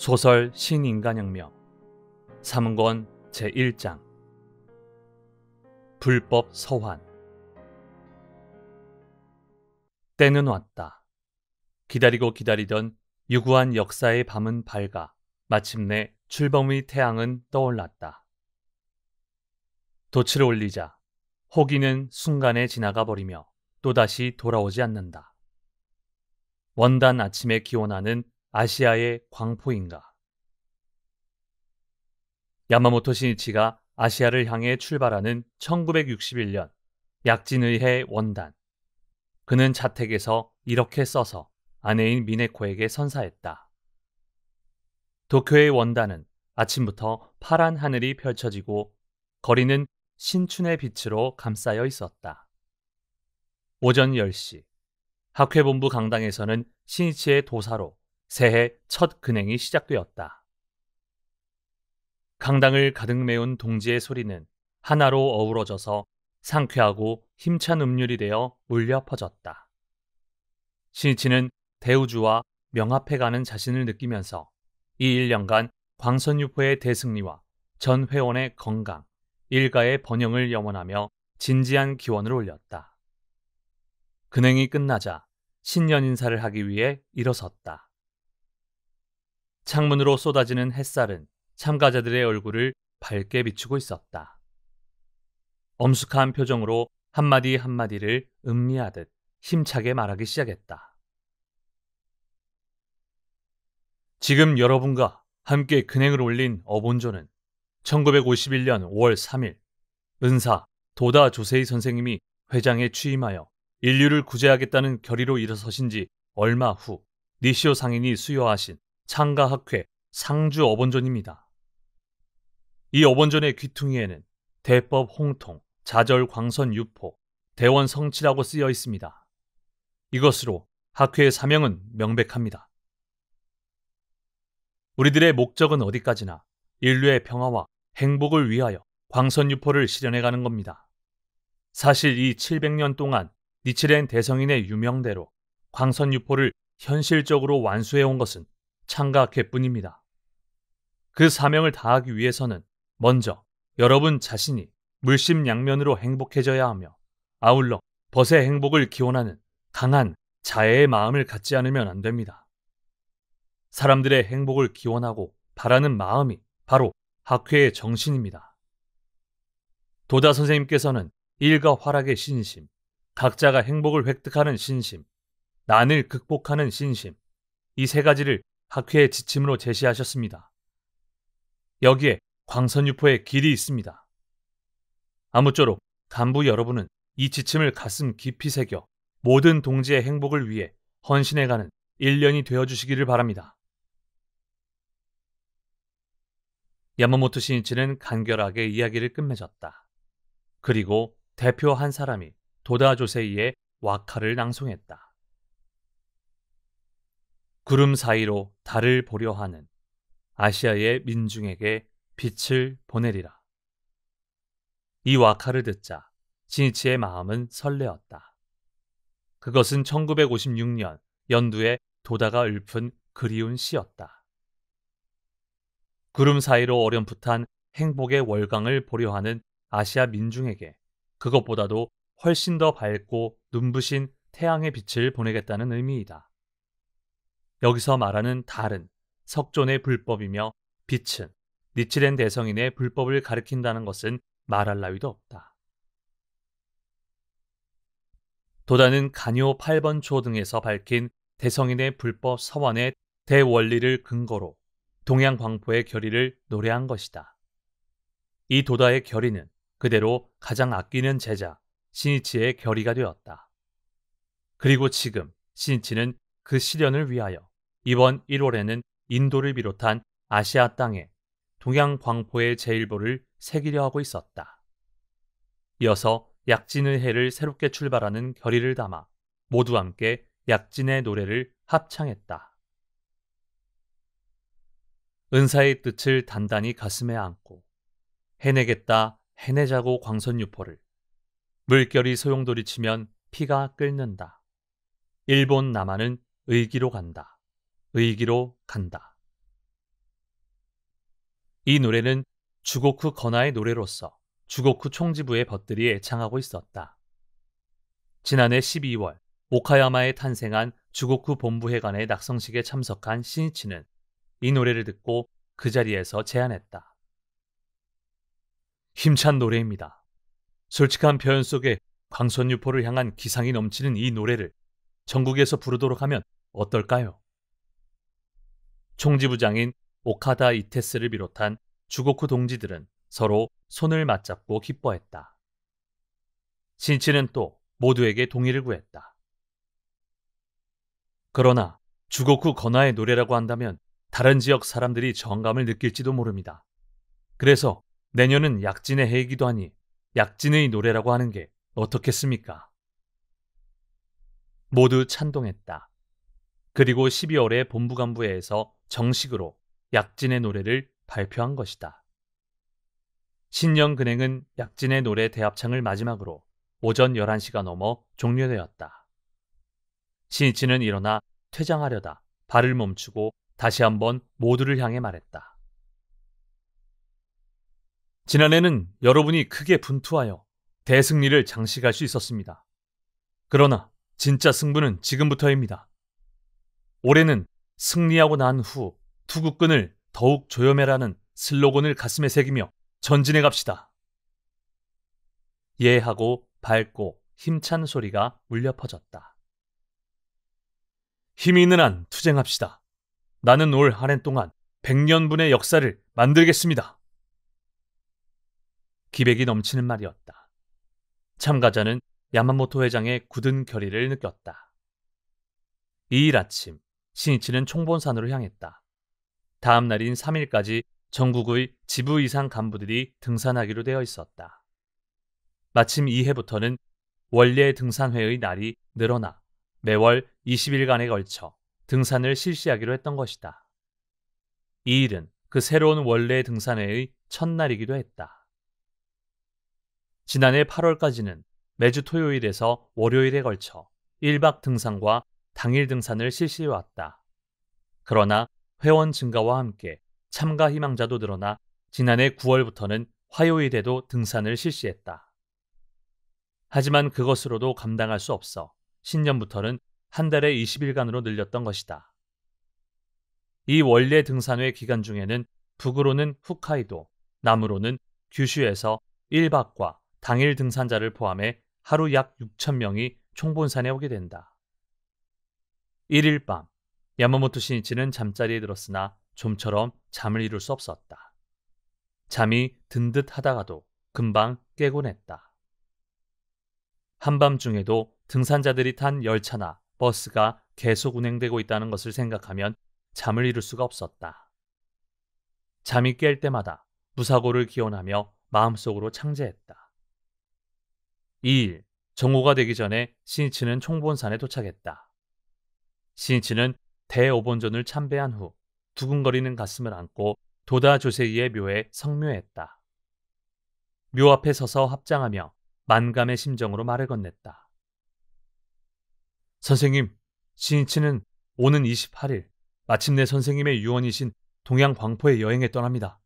소설 신인간혁명 3권 제1장 불법 서환. 때는 왔다. 기다리고 기다리던 유구한 역사의 밤은 밝아 마침내 출범의 태양은 떠올랐다. 돛을 올리자 호기는 순간에 지나가 버리며 또다시 돌아오지 않는다. 원단 아침에 기원하는 아시아의 광포인가. 야마모토 신이치가 아시아를 향해 출발하는 1961년 약진의회 원단. 그는 자택에서 이렇게 써서 아내인 미네코에게 선사했다. 도쿄의 원단은 아침부터 파란 하늘이 펼쳐지고 거리는 신춘의 빛으로 감싸여 있었다. 오전 10시 학회본부 강당에서는 신이치의 도사로 새해 첫 근행이 시작되었다. 강당을 가득 메운 동지의 소리는 하나로 어우러져서 상쾌하고 힘찬 음률이 되어 울려 퍼졌다. 신이치는 대우주와 명합해가는 자신을 느끼면서 이 1년간 광선유포의 대승리와 전 회원의 건강, 일가의 번영을 염원하며 진지한 기원을 올렸다. 근행이 끝나자 신년 인사를 하기 위해 일어섰다. 창문으로 쏟아지는 햇살은 참가자들의 얼굴을 밝게 비추고 있었다. 엄숙한 표정으로 한마디 한마디를 음미하듯 힘차게 말하기 시작했다. 지금 여러분과 함께 근행을 올린 어본조는 1951년 5월 3일 은사 도다 조세이 선생님이 회장에 취임하여 인류를 구제하겠다는 결의로 일어서신 지 얼마 후 니시오 상인이 수여하신 창가학회 상주 어본존입니다. 이 어본존의 귀퉁이에는 대법 홍통, 자절 광선 유포, 대원 성치라고 쓰여 있습니다. 이것으로 학회의 사명은 명백합니다. 우리들의 목적은 어디까지나 인류의 평화와 행복을 위하여 광선 유포를 실현해가는 겁니다. 사실 이 700년 동안 니치렌 대성인의 유명대로 광선 유포를 현실적으로 완수해온 것은 창가학회뿐입니다. 그 사명을 다하기 위해서는 먼저 여러분 자신이 물심양면으로 행복해져야 하며 아울러 벗의 행복을 기원하는 강한 자애의 마음을 갖지 않으면 안 됩니다. 사람들의 행복을 기원하고 바라는 마음이 바로 학회의 정신입니다. 도다 선생님께서는 일과 화락의 신심, 각자가 행복을 획득하는 신심, 난을 극복하는 신심, 이 세 가지를 학회의 지침으로 제시하셨습니다. 여기에 광선유포의 길이 있습니다. 아무쪼록 간부 여러분은 이 지침을 가슴 깊이 새겨 모든 동지의 행복을 위해 헌신해가는 1년이 되어주시기를 바랍니다. 야마모토 신이치는 간결하게 이야기를 끝맺었다. 그리고 대표 한 사람이 도다 조세이의 와카를 낭송했다. 구름 사이로 달을 보려 하는 아시아의 민중에게 빛을 보내리라. 이 와카를 듣자 신이치의 마음은 설레었다. 그것은 1956년 연두에 도다가 읊은 그리운 시였다. 구름 사이로 어렴풋한 행복의 월광을 보려 하는 아시아 민중에게 그것보다도 훨씬 더 밝고 눈부신 태양의 빛을 보내겠다는 의미이다. 여기서 말하는 달은 석존의 불법이며 빛은 니치렌 대성인의 불법을 가리킨다는 것은 말할 나위도 없다. 도다는 간요 8번 초 등에서 밝힌 대성인의 불법 서원의 대원리를 근거로 동양광포의 결의를 노래한 것이다. 이 도다의 결의는 그대로 가장 아끼는 제자 신이치의 결의가 되었다. 그리고 지금 신이치는 그 실현을 위하여 이번 1월에는 인도를 비롯한 아시아 땅에 동양광포의 제1보를 새기려 하고 있었다. 이어서 약진의 해를 새롭게 출발하는 결의를 담아 모두 함께 약진의 노래를 합창했다. 은사의 뜻을 단단히 가슴에 안고 해내겠다 해내자고 광선유포를 물결이 소용돌이치면 피가 끓는다. 일본 남한은 의기로 간다. 의기로 간다. 이 노래는 주고쿠 건화의 노래로서 주고쿠 총지부의 벗들이 애창하고 있었다. 지난해 12월 오카야마에 탄생한 주고쿠 본부회관의 낙성식에 참석한 신이치는 이 노래를 듣고 그 자리에서 제안했다. 힘찬 노래입니다. 솔직한 표현 속에 광선유포를 향한 기상이 넘치는 이 노래를 전국에서 부르도록 하면 어떨까요? 총지부장인 오카다 이테스를 비롯한 주고쿠 동지들은 서로 손을 맞잡고 기뻐했다. 신이치는 또 모두에게 동의를 구했다. 그러나 주고쿠 건화의 노래라고 한다면 다른 지역 사람들이 저항감을 느낄지도 모릅니다. 그래서 내년은 약진의 해이기도 하니 약진의 노래라고 하는 게 어떻겠습니까? 모두 찬동했다. 그리고 12월에 본부간부회에서 정식으로 약진의 노래를 발표한 것이다. 신년근행은 약진의 노래 대합창을 마지막으로 오전 11시가 넘어 종료되었다. 신이치는 일어나 퇴장하려다 발을 멈추고 다시 한번 모두를 향해 말했다. 지난해는 여러분이 크게 분투하여 대승리를 장식할 수 있었습니다. 그러나 진짜 승부는 지금부터입니다. 올해는 승리하고 난 후 투구끈을 더욱 조여매라는 슬로건을 가슴에 새기며 전진해 갑시다. 예하고 밝고 힘찬 소리가 울려 퍼졌다. 힘이 있는 한 투쟁합시다. 나는 올 한 해 동안 100년분의 역사를 만들겠습니다. 기백이 넘치는 말이었다. 참가자는 야마모토 회장의 굳은 결의를 느꼈다. 이일 아침 신이치는 총본산으로 향했다. 다음 날인 3일까지 전국의 지부 이상 간부들이 등산하기로 되어 있었다. 마침 이 해부터는 원래 등산회의 날이 늘어나 매월 20일간에 걸쳐 등산을 실시하기로 했던 것이다. 이 일은 그 새로운 원래 등산회의 첫날이기도 했다. 지난해 8월까지는 매주 토요일에서 월요일에 걸쳐 1박 등산과 당일 등산을 실시해왔다. 그러나 회원 증가와 함께 참가 희망자도 늘어나 지난해 9월부터는 화요일에도 등산을 실시했다. 하지만 그것으로도 감당할 수 없어 신년부터는 한 달에 20일간으로 늘렸던 것이다. 이 원래 등산회 기간 중에는 북으로는 홋카이도, 남으로는 규슈에서 1박과 당일 등산자를 포함해 하루 약 6,000명이 총본산에 오게 된다. 1일 밤, 야마모토 신이치는 잠자리에 들었으나 좀처럼 잠을 이룰 수 없었다. 잠이 든 듯 하다가도 금방 깨곤 했다. 한밤중에도 등산자들이 탄 열차나 버스가 계속 운행되고 있다는 것을 생각하면 잠을 이룰 수가 없었다. 잠이 깰 때마다 무사고를 기원하며 마음속으로 창제했다. 2일, 정오가 되기 전에 신이치는 총본산에 도착했다. 신이치는 대오본전을 참배한 후 두근거리는 가슴을 안고 도다 조세이의 묘에 성묘했다. 묘 앞에 서서 합장하며 만감의 심정으로 말을 건넸다. 선생님, 신이치는 오는 28일 마침내 선생님의 유언이신 동양 광포에 여행에 떠납니다.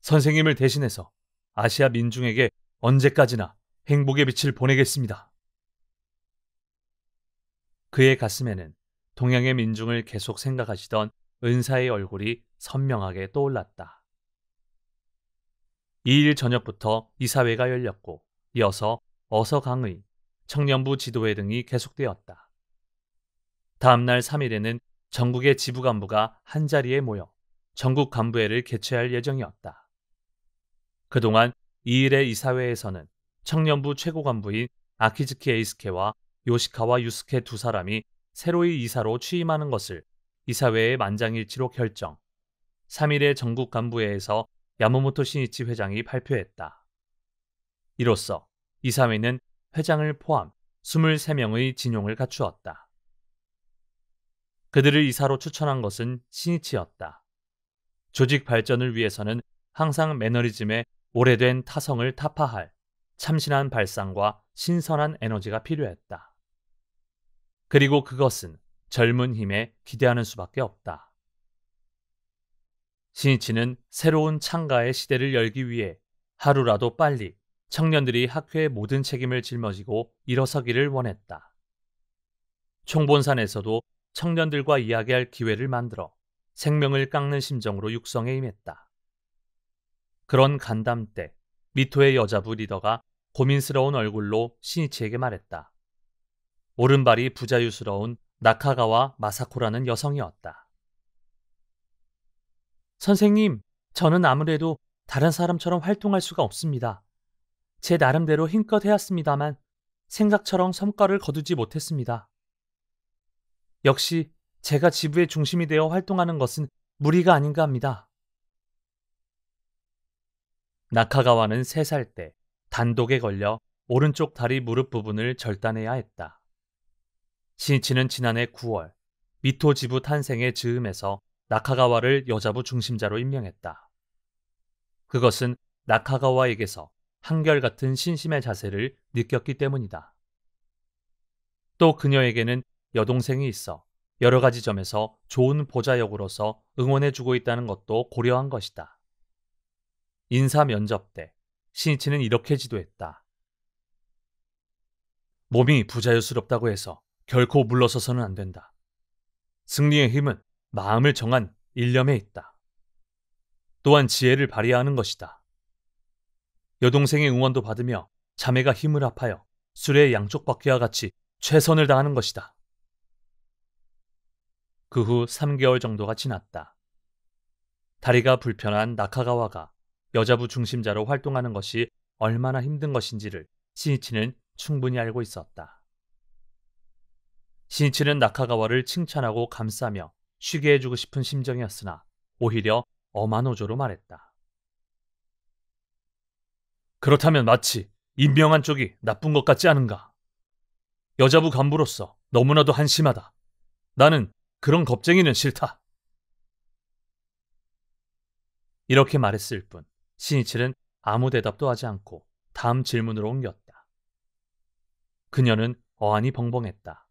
선생님을 대신해서 아시아 민중에게 언제까지나 행복의 빛을 보내겠습니다. 그의 가슴에는 동양의 민중을 계속 생각하시던 은사의 얼굴이 선명하게 떠올랐다. 2일 저녁부터 이사회가 열렸고 이어서 어서강의, 청년부 지도회 등이 계속되었다. 다음 날 3일에는 전국의 지부 간부가 한자리에 모여 전국 간부회를 개최할 예정이었다. 그동안 2일의 이사회에서는 청년부 최고 간부인 아키즈키 에이스케와 요시카와 유스케 두 사람이 새로이 이사로 취임하는 것을 이사회의 만장일치로 결정. 3일의 전국 간부회에서 야마모토 신이치 회장이 발표했다. 이로써 이사회는 회장을 포함 23명의 진용을 갖추었다. 그들을 이사로 추천한 것은 신이치였다. 조직 발전을 위해서는 항상 매너리즘의 오래된 타성을 타파할 참신한 발상과 신선한 에너지가 필요했다. 그리고 그것은 젊은 힘에 기대하는 수밖에 없다. 신이치는 새로운 창가의 시대를 열기 위해 하루라도 빨리 청년들이 학회의 모든 책임을 짊어지고 일어서기를 원했다. 총본산에서도 청년들과 이야기할 기회를 만들어 생명을 깎는 심정으로 육성에 임했다. 그런 간담 때 미토의 여자부 리더가 고민스러운 얼굴로 신이치에게 말했다. 오른발이 부자유스러운 나카가와 마사코라는 여성이었다. 선생님, 저는 아무래도 다른 사람처럼 활동할 수가 없습니다. 제 나름대로 힘껏 해왔습니다만 생각처럼 성과를 거두지 못했습니다. 역시 제가 지부의 중심이 되어 활동하는 것은 무리가 아닌가 합니다. 나카가와는 3살 때 단독에 걸려 오른쪽 다리 무릎 부분을 절단해야 했다. 신이치는 지난해 9월 미토 지부 탄생의 즈음에서 나카가와를 여자부 중심자로 임명했다. 그것은 나카가와에게서 한결같은 신심의 자세를 느꼈기 때문이다. 또 그녀에게는 여동생이 있어 여러 가지 점에서 좋은 보좌역으로서 응원해주고 있다는 것도 고려한 것이다. 인사 면접 때 신이치는 이렇게 지도했다. 몸이 부자유스럽다고 해서 결코 물러서서는 안 된다. 승리의 힘은 마음을 정한 일념에 있다. 또한 지혜를 발휘하는 것이다. 여동생의 응원도 받으며 자매가 힘을 합하여 수레의 양쪽 바퀴와 같이 최선을 다하는 것이다. 그 후 3개월 정도가 지났다. 다리가 불편한 나카가와가 여자부 중심자로 활동하는 것이 얼마나 힘든 것인지를 신이치는 충분히 알고 있었다. 신이치는 나카가와를 칭찬하고 감싸며 쉬게 해주고 싶은 심정이었으나 오히려 엄한 어조로 말했다. 그렇다면 마치 임명한 쪽이 나쁜 것 같지 않은가? 여자부 간부로서 너무나도 한심하다. 나는 그런 겁쟁이는 싫다. 이렇게 말했을 뿐 신이치는 아무 대답도 하지 않고 다음 질문으로 옮겼다. 그녀는 어안이 벙벙했다.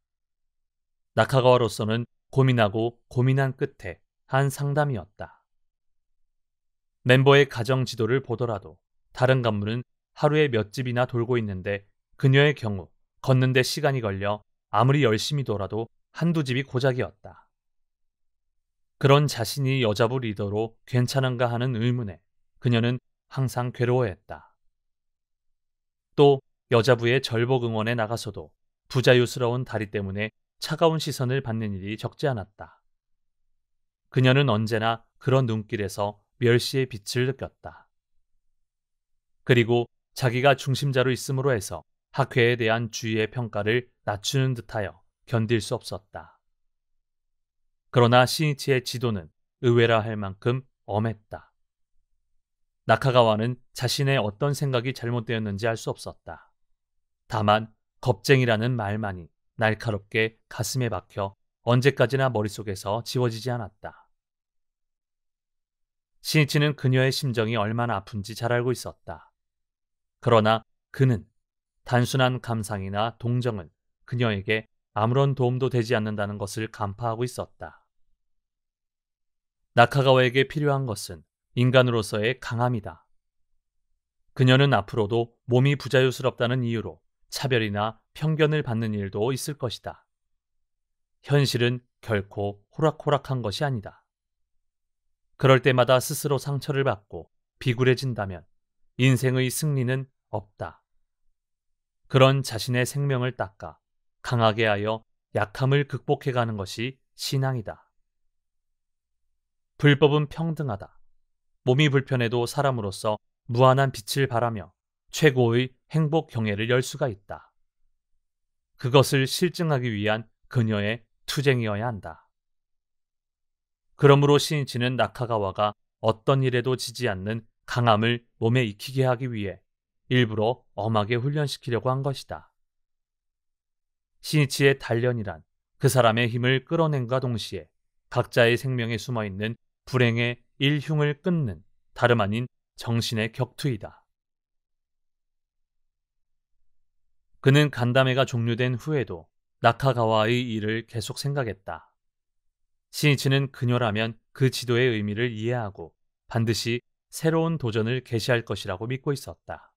나카가와로서는 고민하고 고민한 끝에 한 상담이었다. 멤버의 가정 지도를 보더라도 다른 간부는 하루에 몇 집이나 돌고 있는데 그녀의 경우 걷는데 시간이 걸려 아무리 열심히 돌아도 한두 집이 고작이었다. 그런 자신이 여자부 리더로 괜찮은가 하는 의문에 그녀는 항상 괴로워했다. 또 여자부의 절복 응원에 나가서도 부자유스러운 다리 때문에 차가운 시선을 받는 일이 적지 않았다. 그녀는 언제나 그런 눈길에서 멸시의 빛을 느꼈다. 그리고 자기가 중심자로 있음으로 해서 학회에 대한 주위의 평가를 낮추는 듯하여 견딜 수 없었다. 그러나 신이치의 지도는 의외라 할 만큼 엄했다. 나카가와는 자신의 어떤 생각이 잘못되었는지 알 수 없었다. 다만 겁쟁이라는 말만이 날카롭게 가슴에 박혀 언제까지나 머릿속에서 지워지지 않았다. 신이치는 그녀의 심정이 얼마나 아픈지 잘 알고 있었다. 그러나 그는 단순한 감상이나 동정은 그녀에게 아무런 도움도 되지 않는다는 것을 간파하고 있었다. 나카가와에게 필요한 것은 인간으로서의 강함이다. 그녀는 앞으로도 몸이 부자유스럽다는 이유로 차별이나 편견을 받는 일도 있을 것이다. 현실은 결코 호락호락한 것이 아니다. 그럴 때마다 스스로 상처를 받고 비굴해진다면 인생의 승리는 없다. 그런 자신의 생명을 닦아 강하게 하여 약함을 극복해가는 것이 신앙이다. 불법은 평등하다. 몸이 불편해도 사람으로서 무한한 빛을 발하며 최고의 행복 경애를 열 수가 있다. 그것을 실증하기 위한 그녀의 투쟁이어야 한다. 그러므로 신이치는 나카가와가 어떤 일에도 지지 않는 강함을 몸에 익히게 하기 위해 일부러 엄하게 훈련시키려고 한 것이다. 신이치의 단련이란 그 사람의 힘을 끌어낸과 동시에 각자의 생명에 숨어있는 불행의 일흉을 끊는 다름 아닌 정신의 격투이다. 그는 간담회가 종료된 후에도 나카가와의 일을 계속 생각했다. 신이치는 그녀라면 그 지도의 의미를 이해하고 반드시 새로운 도전을 개시할 것이라고 믿고 있었다.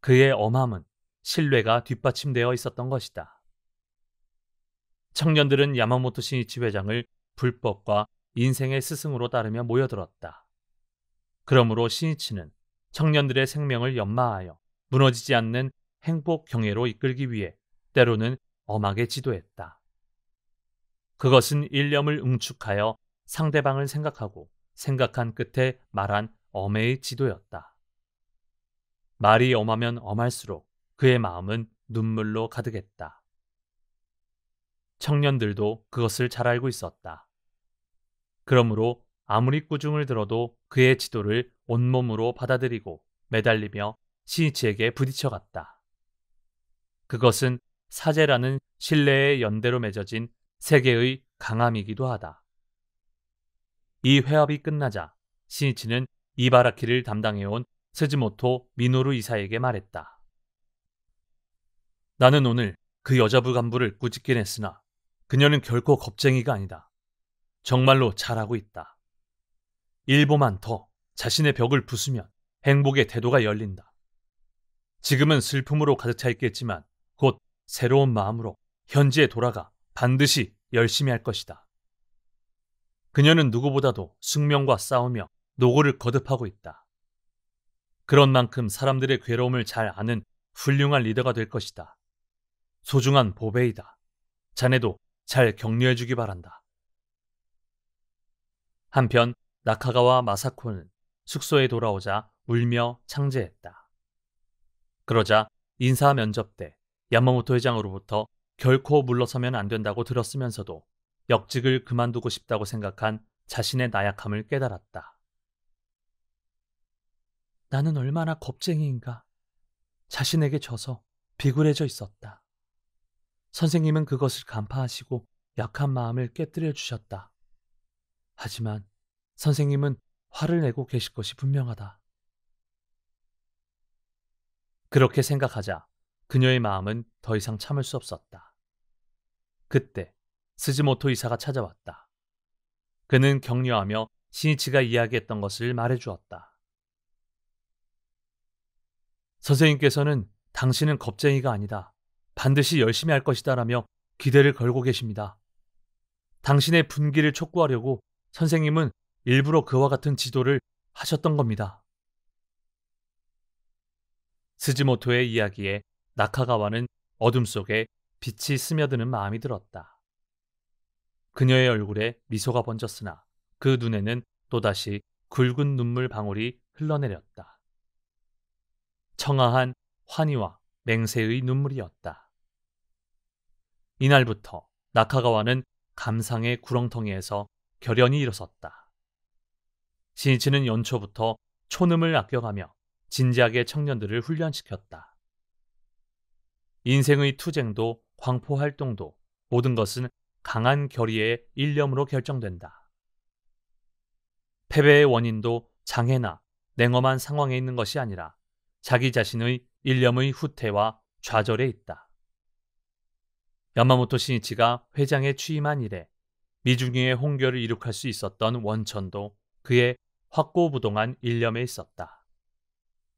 그의 엄함은 신뢰가 뒷받침되어 있었던 것이다. 청년들은 야마모토 신이치 회장을 불법과 인생의 스승으로 따르며 모여들었다. 그러므로 신이치는 청년들의 생명을 연마하여 무너지지 않는 행복 경애로 이끌기 위해 때로는 엄하게 지도했다. 그것은 일념을 응축하여 상대방을 생각하고 생각한 끝에 말한 엄해의 지도였다. 말이 엄하면 엄할수록 그의 마음은 눈물로 가득했다. 청년들도 그것을 잘 알고 있었다. 그러므로 아무리 꾸중을 들어도 그의 지도를 온몸으로 받아들이고 매달리며 신이치에게 부딪혀갔다. 그것은 사제라는 신뢰의 연대로 맺어진 세계의 강함이기도 하다. 이 회합이 끝나자 신이치는 이바라키를 담당해온 스즈모토 미노루 이사에게 말했다. 나는 오늘 그 여자부 간부를 꾸짖긴 했으나 그녀는 결코 겁쟁이가 아니다. 정말로 잘하고 있다. 일보만 더 자신의 벽을 부수면 행복의 태도가 열린다. 지금은 슬픔으로 가득 차 있겠지만 곧 새로운 마음으로 현지에 돌아가 반드시 열심히 할 것이다. 그녀는 누구보다도 숙명과 싸우며 노고를 거듭하고 있다. 그런 만큼 사람들의 괴로움을 잘 아는 훌륭한 리더가 될 것이다. 소중한 보배이다. 자네도 잘 격려해주기 바란다. 한편 나카가와 마사코는 숙소에 돌아오자 울며 창재했다. 그러자 인사 면접 때 야마모토 회장으로부터 결코 물러서면 안 된다고 들었으면서도 역직을 그만두고 싶다고 생각한 자신의 나약함을 깨달았다. 나는 얼마나 겁쟁이인가. 자신에게 져서 비굴해져 있었다. 선생님은 그것을 간파하시고 약한 마음을 깨뜨려 주셨다. 하지만 선생님은 화를 내고 계실 것이 분명하다. 그렇게 생각하자 그녀의 마음은 더 이상 참을 수 없었다. 그때 스즈모토 이사가 찾아왔다. 그는 격려하며 신이치가 이야기했던 것을 말해주었다. 선생님께서는 당신은 겁쟁이가 아니다. 반드시 열심히 할 것이다라며 기대를 걸고 계십니다. 당신의 분기를 촉구하려고 선생님은 일부러 그와 같은 지도를 하셨던 겁니다. 스즈모토의 이야기에 나카가와는 어둠 속에 빛이 스며드는 마음이 들었다. 그녀의 얼굴에 미소가 번졌으나 그 눈에는 또다시 굵은 눈물 방울이 흘러내렸다. 청아한 환희와 맹세의 눈물이었다. 이날부터 나카가와는 감상의 구렁텅이에서 결연히 일어섰다. 신이치는 연초부터 촌음을 아껴가며 진지하게 청년들을 훈련시켰다. 인생의 투쟁도 광포 활동도 모든 것은 강한 결의의 일념으로 결정된다. 패배의 원인도 장애나 냉엄한 상황에 있는 것이 아니라 자기 자신의 일념의 후퇴와 좌절에 있다. 야마모토 신이치가 회장에 취임한 이래 미중의 홍교를 이룩할 수 있었던 원천도 그의 확고부동한 일념에 있었다.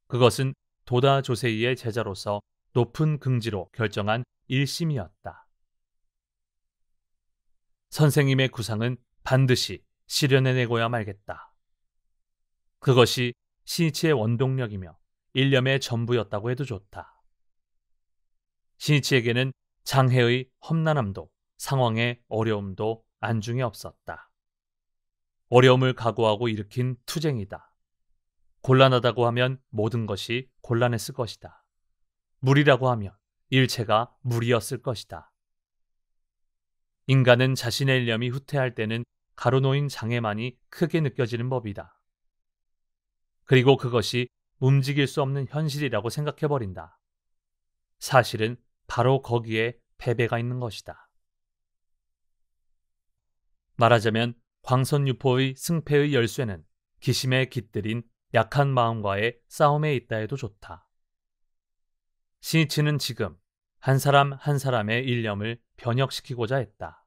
그것은 도다 조세이의 제자로서 높은 긍지로 결정한 일심이었다. 선생님의 구상은 반드시 실현해내고야 말겠다. 그것이 신이치의 원동력이며 일념의 전부였다고 해도 좋다. 신이치에게는 장애의 험난함도 상황의 어려움도 안중에 없었다. 어려움을 각오하고 일으킨 투쟁이다. 곤란하다고 하면 모든 것이 곤란했을 것이다. 무리라고 하면 일체가 무리였을 것이다. 인간은 자신의 일념이 후퇴할 때는 가로놓인 장애만이 크게 느껴지는 법이다. 그리고 그것이 움직일 수 없는 현실이라고 생각해버린다. 사실은 바로 거기에 패배가 있는 것이다. 말하자면 광선유포의 승패의 열쇠는 기심에 깃들인 약한 마음과의 싸움에 있다 해도 좋다. 신이치는 지금 한 사람 한 사람의 일념을 변혁시키고자 했다.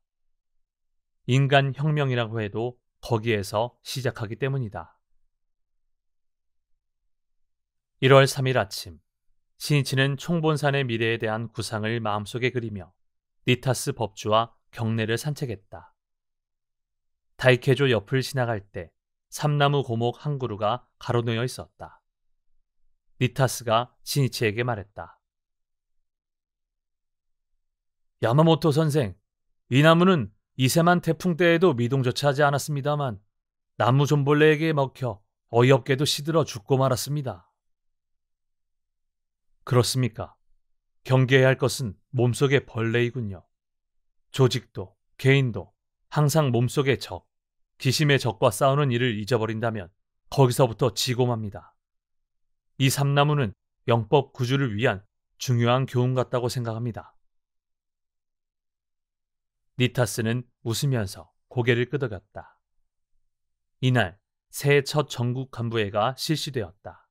인간 혁명이라고 해도 거기에서 시작하기 때문이다. 1월 3일 아침, 신이치는 총본산의 미래에 대한 구상을 마음속에 그리며 니타스 법주와 경내를 산책했다. 다이케조 옆을 지나갈 때 삼나무 고목 한 그루가 가로놓여 있었다. 니타스가 신이치에게 말했다. 야마모토 선생, 이 나무는 이세만 태풍 때에도 미동조차 하지 않았습니다만 나무 좀벌레에게 먹혀 어이없게도 시들어 죽고 말았습니다. 그렇습니까? 경계해야 할 것은 몸속의 벌레이군요. 조직도, 개인도 항상 몸속의 적, 기심의 적과 싸우는 일을 잊어버린다면 거기서부터 지고 맙니다. 이 삼나무는 영법 구주를 위한 중요한 교훈 같다고 생각합니다. 니타스는 웃으면서 고개를 끄덕였다. 이날 새해 첫 전국 간부회가 실시되었다.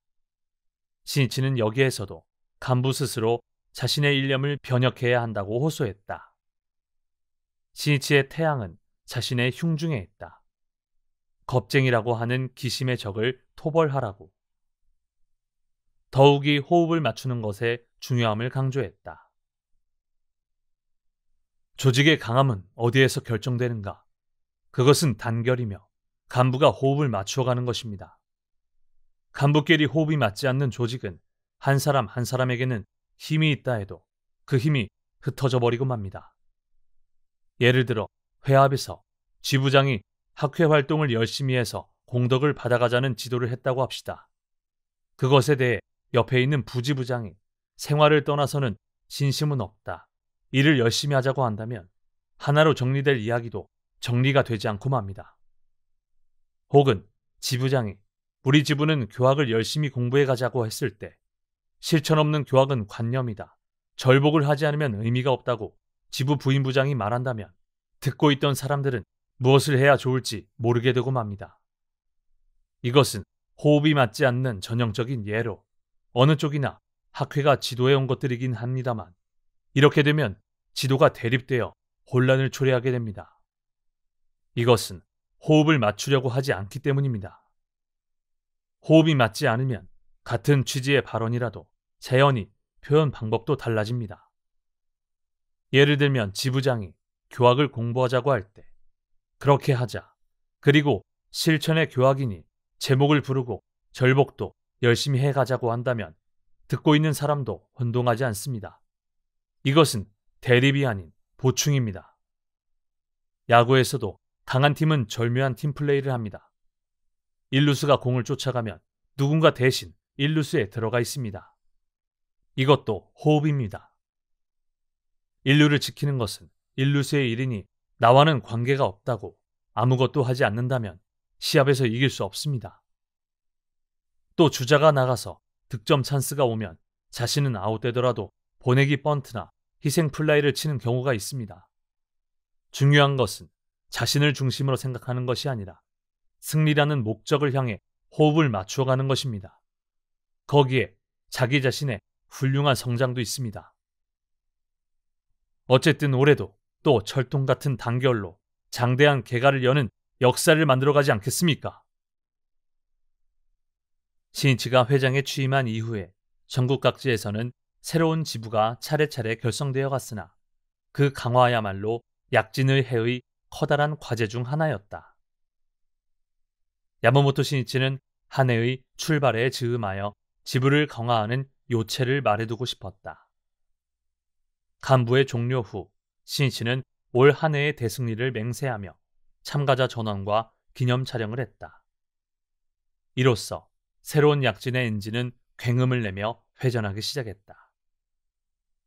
신이치는 여기에서도 간부 스스로 자신의 일념을 변혁해야 한다고 호소했다. 신이치의 태양은 자신의 흉중에 있다. 겁쟁이라고 하는 기심의 적을 토벌하라고. 더욱이 호흡을 맞추는 것의 중요함을 강조했다. 조직의 강함은 어디에서 결정되는가? 그것은 단결이며 간부가 호흡을 맞추어가는 것입니다. 간부끼리 호흡이 맞지 않는 조직은 한 사람 한 사람에게는 힘이 있다 해도 그 힘이 흩어져 버리고 맙니다. 예를 들어 회합에서 지부장이 학회 활동을 열심히 해서 공덕을 받아가자는 지도를 했다고 합시다. 그것에 대해 옆에 있는 부지부장이 생활을 떠나서는 신심은 없다, 일을 열심히 하자고 한다면 하나로 정리될 이야기도 정리가 되지 않고 맙니다. 혹은 지부장이 우리 지부는 교학을 열심히 공부해 가자고 했을 때 실천 없는 교학은 관념이다, 절복을 하지 않으면 의미가 없다고 지부 부인부장이 말한다면 듣고 있던 사람들은 무엇을 해야 좋을지 모르게 되고 맙니다. 이것은 호흡이 맞지 않는 전형적인 예로 어느 쪽이나 학회가 지도해 온 것들이긴 합니다만 이렇게 되면 지도가 대립되어 혼란을 초래하게 됩니다. 이것은 호흡을 맞추려고 하지 않기 때문입니다. 호흡이 맞지 않으면 같은 취지의 발언이라도 자연히 표현 방법도 달라집니다. 예를 들면 지부장이 교학을 공부하자고 할 때 그렇게 하자, 그리고 실천의 교학이니 제목을 부르고 절복도 열심히 해가자고 한다면 듣고 있는 사람도 혼동하지 않습니다. 이것은 대립이 아닌 보충입니다. 야구에서도 강한 팀은 절묘한 팀플레이를 합니다. 1루수가 공을 쫓아가면 누군가 대신 1루수에 들어가 있습니다. 이것도 호흡입니다. 1루를 지키는 것은 1루수의 일이니 나와는 관계가 없다고 아무것도 하지 않는다면 시합에서 이길 수 없습니다. 또 주자가 나가서 득점 찬스가 오면 자신은 아웃되더라도 보내기 번트나 희생 플라이를 치는 경우가 있습니다. 중요한 것은 자신을 중심으로 생각하는 것이 아니라 승리라는 목적을 향해 호흡을 맞추어가는 것입니다. 거기에 자기 자신의 훌륭한 성장도 있습니다. 어쨌든 올해도 또 철통 같은 단결로 장대한 개가를 여는 역사를 만들어가지 않겠습니까? 신이치가 회장에 취임한 이후에 전국 각지에서는 새로운 지부가 차례차례 결성되어 갔으나 그 강화야말로 약진의 해의 커다란 과제 중 하나였다. 야마모토 신이치는 한 해의 출발에 즈음하여 지부를 강화하는 요체를 말해두고 싶었다. 간부의 종료 후 신이치는 올 한 해의 대승리를 맹세하며 참가자 전원과 기념 촬영을 했다. 이로써 새로운 약진의 엔진은 굉음을 내며 회전하기 시작했다.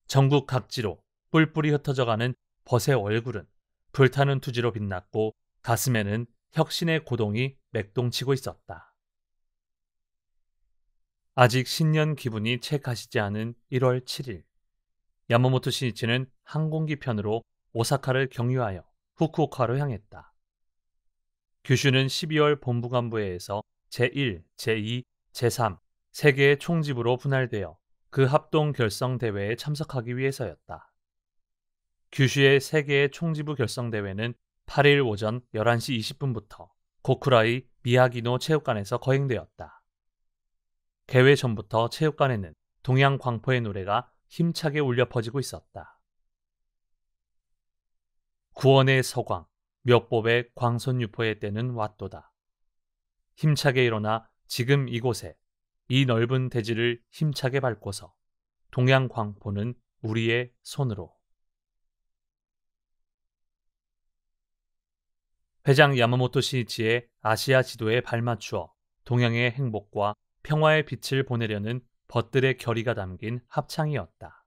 전국 각지로 뿔뿔이 흩어져가는 벗의 얼굴은 불타는 투지로 빛났고 가슴에는 혁신의 고동이 맥동치고 있었다. 아직 신년 기분이 채 가시지 않은 1월 7일, 야마모토 신이치는 항공기 편으로 오사카를 경유하여 후쿠오카로 향했다. 규슈는 12월 본부간부회에서 제1, 제2, 제3 3개의 총지부로 분할되어 그 합동 결성 대회에 참석하기 위해서였다. 규슈의 3개의 총지부 결성 대회는 8일 오전 11시 20분부터 고쿠라이 미야기노 체육관에서 거행되었다. 개회 전부터 체육관에는 동양광포의 노래가 힘차게 울려 퍼지고 있었다. 구원의 서광, 묘법의 광선유포의 때는 왔도다. 힘차게 일어나 지금 이곳에 이 넓은 대지를 힘차게 밟고서 동양광포는 우리의 손으로. 회장 야마모토 시니치의 아시아 지도에 발맞추어 동양의 행복과 평화의 빛을 보내려는 벗들의 결의가 담긴 합창이었다.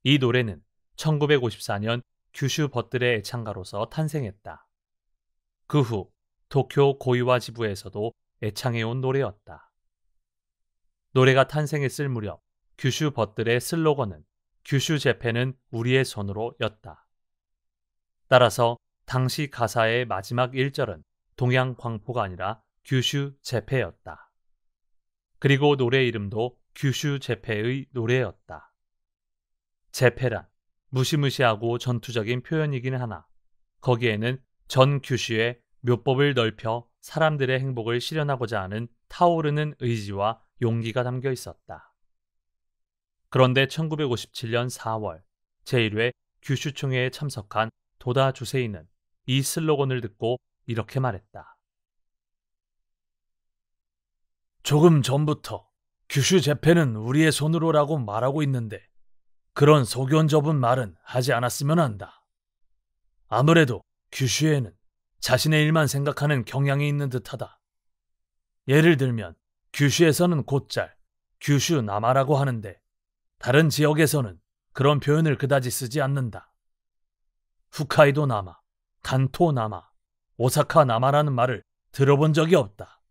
이 노래는 1954년 규슈 벗들의 애창가로서 탄생했다. 그 후 도쿄 고이와 지부에서도 애창해온 노래였다. 노래가 탄생했을 무렵 규슈 벗들의 슬로건은 규슈 재팬은 우리의 손으로 였다. 따라서 당시 가사의 마지막 1절은 동양광포가 아니라 규슈 재패였다. 그리고 노래 이름도 규슈 재패의 노래였다. 재패란 무시무시하고 전투적인 표현이긴 하나 거기에는 전 규슈의 묘법을 넓혀 사람들의 행복을 실현하고자 하는 타오르는 의지와 용기가 담겨 있었다. 그런데 1957년 4월 제1회 규슈총회에 참석한 도다 주세이는 이 슬로건을 듣고 이렇게 말했다. 조금 전부터 규슈 재팬은 우리의 손으로라고 말하고 있는데 그런 소견 접은 말은 하지 않았으면 한다. 아무래도 규슈에는 자신의 일만 생각하는 경향이 있는 듯하다. 예를 들면 규슈에서는 곧잘 규슈 남아라고 하는데 다른 지역에서는 그런 표현을 그다지 쓰지 않는다. 홋카이도 남아, 간토 남아, 오사카 남아라는 말을 들어본 적이 없다.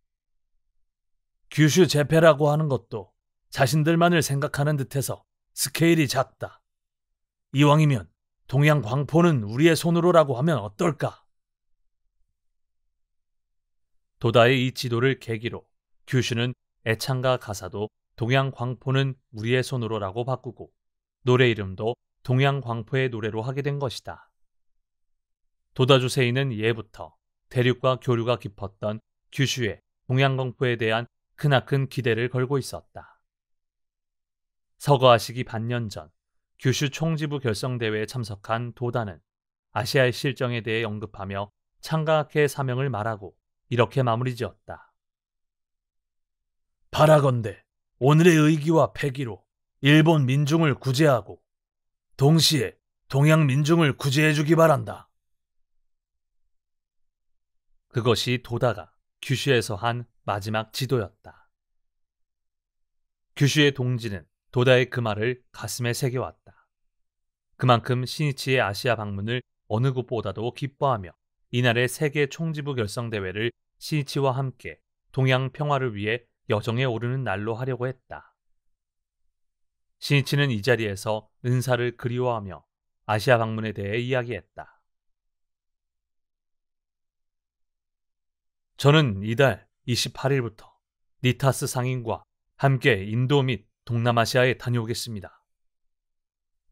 규슈 재패라고 하는 것도 자신들만을 생각하는 듯해서 스케일이 작다. 이왕이면 동양 광포는 우리의 손으로라고 하면 어떨까? 도다의 이 지도를 계기로 규슈는 애창가 가사도 동양 광포는 우리의 손으로라고 바꾸고 노래 이름도 동양 광포의 노래로 하게 된 것이다. 도다 주세이는 예부터 대륙과 교류가 깊었던 규슈의 동양 광포에 대한 크나큰 기대를 걸고 있었다. 서거하시기 반년 전 규슈 총지부 결성대회에 참석한 도다는 아시아의 실정에 대해 언급하며 창가학회 사명을 말하고 이렇게 마무리 지었다. 바라건대 오늘의 의기와 패기로 일본 민중을 구제하고 동시에 동양 민중을 구제해주기 바란다. 그것이 도다가 규슈에서 한 마지막 지도였다. 규슈의 동지는 도다의 그 말을 가슴에 새겨왔다. 그만큼 시니치의 아시아 방문을 어느 곳보다도 기뻐하며 이날의 세계 총지부 결성대회를 시니치와 함께 동양 평화를 위해 여정에 오르는 날로 하려고 했다. 시니치는 이 자리에서 은사를 그리워하며 아시아 방문에 대해 이야기했다. 저는 이달 28일부터 니타스 상인과 함께 인도 및 동남아시아에 다녀오겠습니다.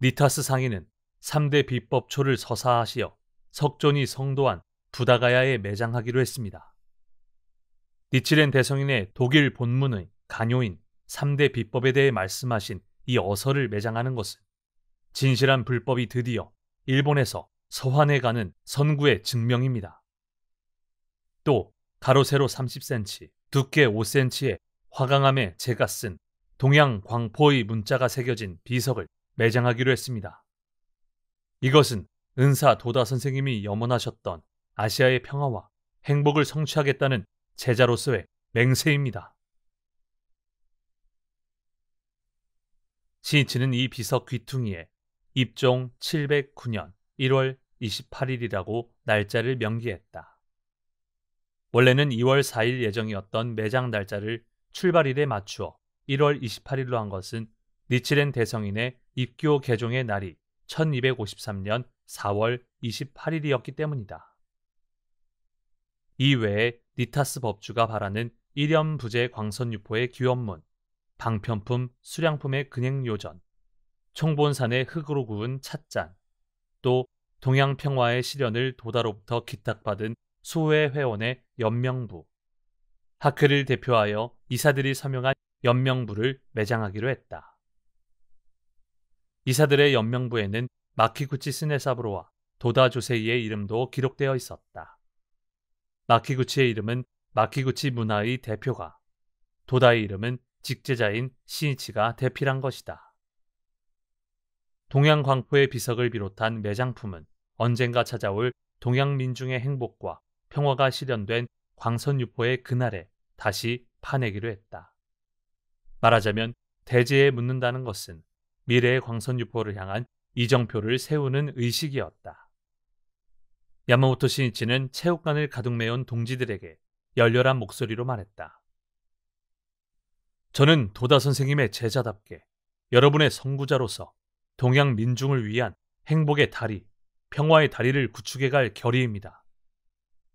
니타스 상인은 3대 비법초를 서사하시어 석존이 성도한 부다가야에 매장하기로 했습니다. 니치렌 대성인의 독일 본문의 간요인 3대 비법에 대해 말씀하신 이 어서를 매장하는 것은 진실한 불법이 드디어 일본에서 서환해 가는 선구의 증명입니다. 또 가로 세로 30cm, 두께 5cm의 화강암에 제가 쓴 동양 광포의 문자가 새겨진 비석을 매장하기로 했습니다. 이것은 은사 도다 선생님이 염원하셨던 아시아의 평화와 행복을 성취하겠다는 제자로서의 맹세입니다. 시니치는 이 비석 귀퉁이에 입종 709년 1월 28일이라고 날짜를 명기했다. 원래는 2월 4일 예정이었던 매장 날짜를 출발일에 맞추어 1월 28일로 한 것은 니치렌 대성인의 입교 개종의 날이 1253년 4월 28일이었기 때문이다. 이외에 니타스 법주가 바라는 일염부재 광선유포의 귀원문, 방편품, 수량품의 근행요전, 총본산의 흙으로 구운 찻잔, 또 동양평화의 실현을 도다로부터 기탁받은 수호회 회원의 연명부, 하크를 대표하여 이사들이 서명한 연명부를 매장하기로 했다. 이사들의 연명부에는 마키구치 스네사부로와 도다 조세이의 이름도 기록되어 있었다. 마키구치의 이름은 마키구치 문화의 대표가, 도다의 이름은 직제자인 시니치가 대필한 것이다. 동양광포의 비석을 비롯한 매장품은 언젠가 찾아올 동양민중의 행복과 평화가 실현된 광선유포의 그날에 다시 파내기로 했다. 말하자면 대제에 묻는다는 것은 미래의 광선유포를 향한 이정표를 세우는 의식이었다. 야마모토 시니치는 체육관을 가득 메운 동지들에게 열렬한 목소리로 말했다. 저는 도다 선생님의 제자답게 여러분의 선구자로서 동양 민중을 위한 행복의 다리, 평화의 다리를 구축해 갈 결의입니다.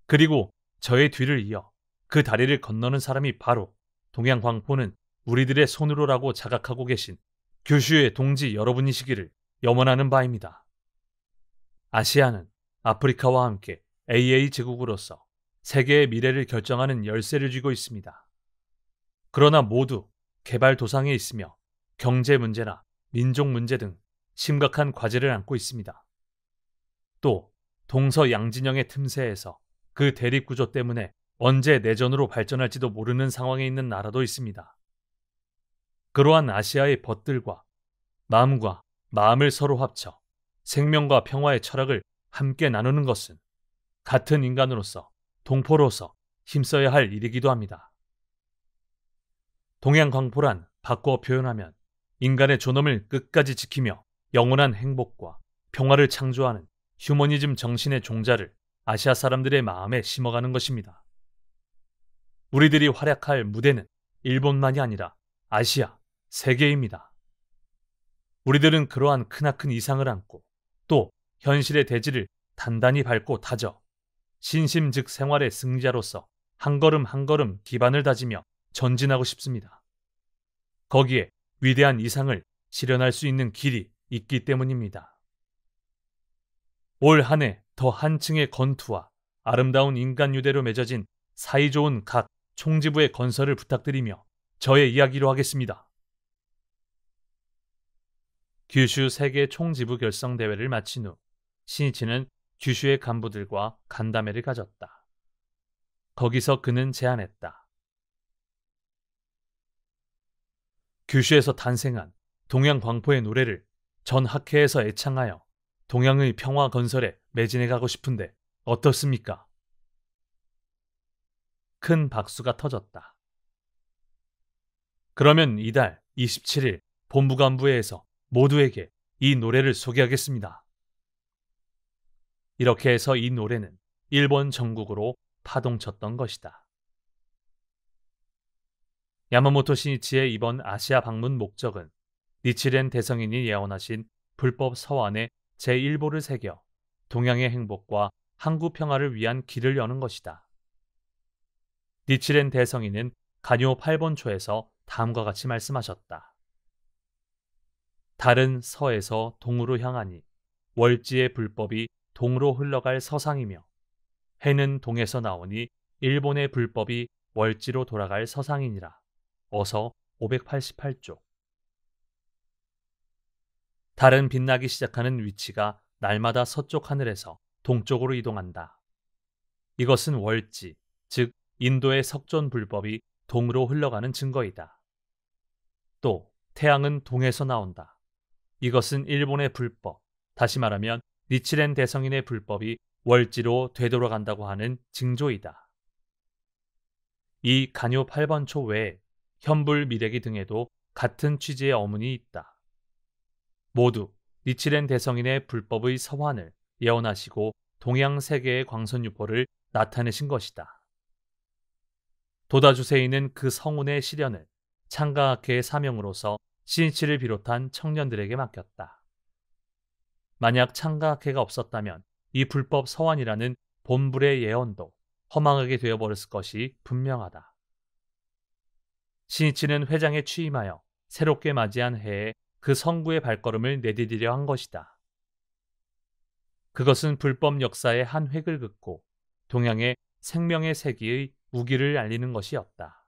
그리고 저의 뒤를 이어 그 다리를 건너는 사람이 바로 동양 광포는 우리들의 손으로라고 자각하고 계신 규슈의 동지 여러분이시기를 염원하는 바입니다. 아시아는 아프리카와 함께 AA 제국으로서 세계의 미래를 결정하는 열쇠를 쥐고 있습니다. 그러나 모두 개발도상에 있으며 경제 문제나 민족 문제 등 심각한 과제를 안고 있습니다. 또 동서양진영의 틈새에서 그 대립구조 때문에 언제 내전으로 발전할지도 모르는 상황에 있는 나라도 있습니다. 그러한 아시아의 벗들과 마음과 마음을 서로 합쳐 생명과 평화의 철학을 함께 나누는 것은 같은 인간으로서 동포로서 힘써야 할 일이기도 합니다. 동양광포란 바꿔 표현하면 인간의 존엄을 끝까지 지키며 영원한 행복과 평화를 창조하는 휴머니즘 정신의 종자를 아시아 사람들의 마음에 심어가는 것입니다. 우리들이 활약할 무대는 일본만이 아니라 아시아, 세계입니다. 우리들은 그러한 크나큰 이상을 안고 또 현실의 대지를 단단히 밟고 다져 신심 즉 생활의 승자로서 한 걸음 한 걸음 기반을 다지며 전진하고 싶습니다. 거기에 위대한 이상을 실현할 수 있는 길이 있기 때문입니다. 올 한 해 더 한층의 건투와 아름다운 인간 유대로 맺어진 사이좋은 각 총지부의 건설을 부탁드리며 저의 이야기로 하겠습니다. 규슈 세계 총지부 결성 대회를 마친 후 시니치는 규슈의 간부들과 간담회를 가졌다. 거기서 그는 제안했다. 규슈에서 탄생한 동양광포의 노래를 전 학회에서 애창하여 동양의 평화 건설에 매진해 가고 싶은데 어떻습니까? 큰 박수가 터졌다. 그러면 이달 27일 본부간부회에서 모두에게 이 노래를 소개하겠습니다. 이렇게 해서 이 노래는 일본 전국으로 파동쳤던 것이다. 야마모토 시니치의 이번 아시아 방문 목적은 니치렌 대성인이 예언하신 불법 서환의 제1보를 새겨 동양의 행복과 항구 평화를 위한 길을 여는 것이다. 니치렌 대성인은 간요 8번 초에서 다음과 같이 말씀하셨다. 달은 서에서 동으로 향하니 월지의 불법이 동으로 흘러갈 서상이며 해는 동에서 나오니 일본의 불법이 월지로 돌아갈 서상이니라. 어서 588쪽. 달은 빛나기 시작하는 위치가 날마다 서쪽 하늘에서 동쪽으로 이동한다. 이것은 월지, 즉 인도의 석존 불법이 동으로 흘러가는 증거이다. 또 태양은 동에서 나온다. 이것은 일본의 불법, 다시 말하면 니치렌 대성인의 불법이 월지로 되돌아간다고 하는 징조이다. 이 간요 8번 초 외에 현불 미래기 등에도 같은 취지의 어문이 있다. 모두 니치렌 대성인의 불법의 서환을 예언하시고 동양 세계의 광선유포를 나타내신 것이다. 도다주세이는 그 성운의 실현을 창가학회의 사명으로서 시니치를 비롯한 청년들에게 맡겼다. 만약 창가학회가 없었다면 이 불법 서환이라는 본불의 예언도 허망하게 되어버렸을 것이 분명하다. 시니치는 회장에 취임하여 새롭게 맞이한 해에 그 성구의 발걸음을 내디디려 한 것이다. 그것은 불법 역사의 한 획을 긋고 동양의 생명의 세기의 우기를 알리는 것이었다.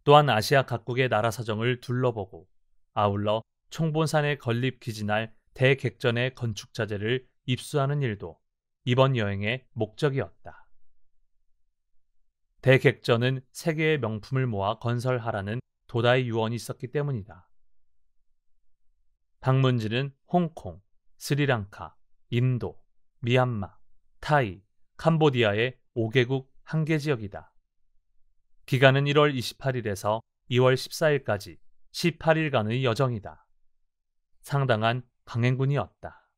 또한 아시아 각국의 나라 사정을 둘러보고 아울러 총본산에 건립 기진할 대객전의 건축 자재를 입수하는 일도 이번 여행의 목적이었다. 대객전은 세계의 명품을 모아 건설하라는 도다의 유언이 있었기 때문이다. 방문지는 홍콩, 스리랑카, 인도, 미얀마, 타이, 캄보디아의 5개국 1개 지역이다. 기간은 1월 28일에서 2월 14일까지 18일간의 여정이다. 상당한 강행군이었다.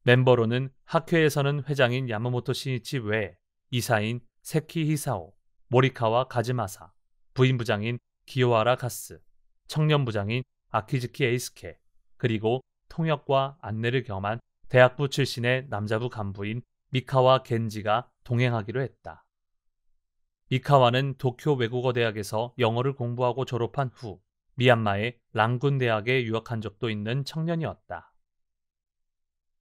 멤버로는 학회에서는 회장인 야마모토 신이치 외에 이사인 세키 히사오, 모리카와 가즈마사, 부인부장인 기요하라 가스, 청년부장인 아키즈키 에이스케, 그리고 통역과 안내를 겸한 대학부 출신의 남자부 간부인 미카와 겐지가 동행하기로 했다. 미카와는 도쿄 외국어 대학에서 영어를 공부하고 졸업한 후 미얀마의 랑군 대학에 유학한 적도 있는 청년이었다.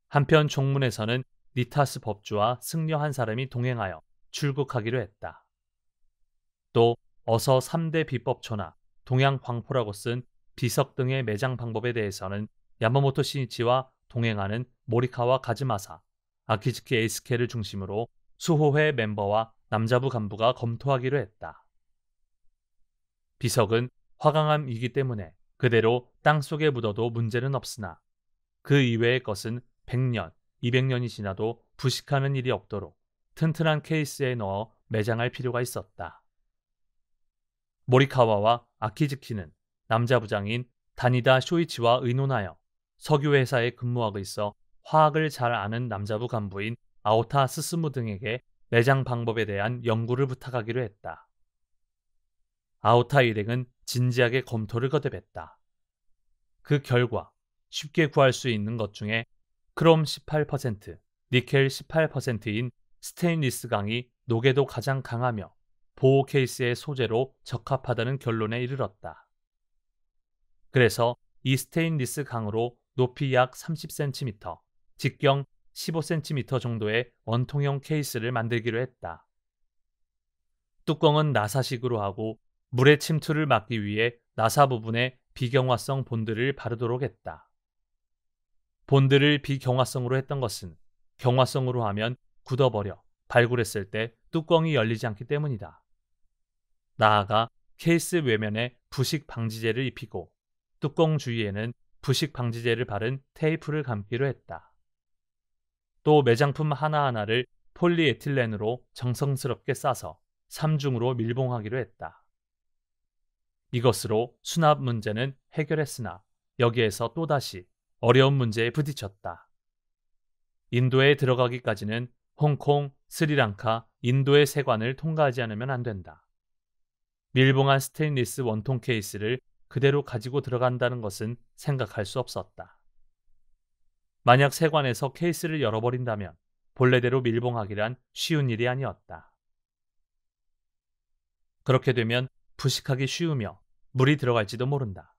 한편 종문에서는 니타스 법주와 승려 한 사람이 동행하여 출국하기로 했다. 또 어서 3대 비법초나 동양광포라고 쓴 비석 등의 매장 방법에 대해서는 야마모토 신이치와 동행하는 모리카와 가즈마사, 아키즈키 에이스케를 중심으로 수호회 멤버와 남자부 간부가 검토하기로 했다. 비석은 화강암이기 때문에 그대로 땅속에 묻어도 문제는 없으나 그 이외의 것은 100년, 200년이 지나도 부식하는 일이 없도록 튼튼한 케이스에 넣어 매장할 필요가 있었다. 모리카와와 아키즈키는 남자부장인 다니다 쇼이치와 의논하여 석유회사에 근무하고 있어 화학을 잘 아는 남자부 간부인 아오타 스스무 등에게 매장 방법에 대한 연구를 부탁하기로 했다. 아오타 일행은 진지하게 검토를 거듭했다. 그 결과 쉽게 구할 수 있는 것 중에 크롬 18%, 니켈 18%인 스테인리스 강이 녹에도 가장 강하며 보호 케이스의 소재로 적합하다는 결론에 이르렀다. 그래서 이 스테인리스 강으로 높이 약 30cm, 직경 15cm 정도의 원통형 케이스를 만들기로 했다. 뚜껑은 나사식으로 하고 물의 침투를 막기 위해 나사 부분에 비경화성 본드를 바르도록 했다. 본드를 비경화성으로 했던 것은 경화성으로 하면 굳어버려 발굴했을 때 뚜껑이 열리지 않기 때문이다. 나아가 케이스 외면에 부식 방지제를 입히고 뚜껑 주위에는 부식 방지제를 바른 테이프를 감기로 했다. 또 매장품 하나하나를 폴리에틸렌으로 정성스럽게 싸서 3중으로 밀봉하기로 했다. 이것으로 수납 문제는 해결했으나 여기에서 또다시 어려운 문제에 부딪혔다. 인도에 들어가기까지는 홍콩, 스리랑카, 인도의 세관을 통과하지 않으면 안 된다. 밀봉한 스테인리스 원통 케이스를 그대로 가지고 들어간다는 것은 생각할 수 없었다. 만약 세관에서 케이스를 열어버린다면 본래대로 밀봉하기란 쉬운 일이 아니었다. 그렇게 되면 부식하기 쉬우며 물이 들어갈지도 모른다.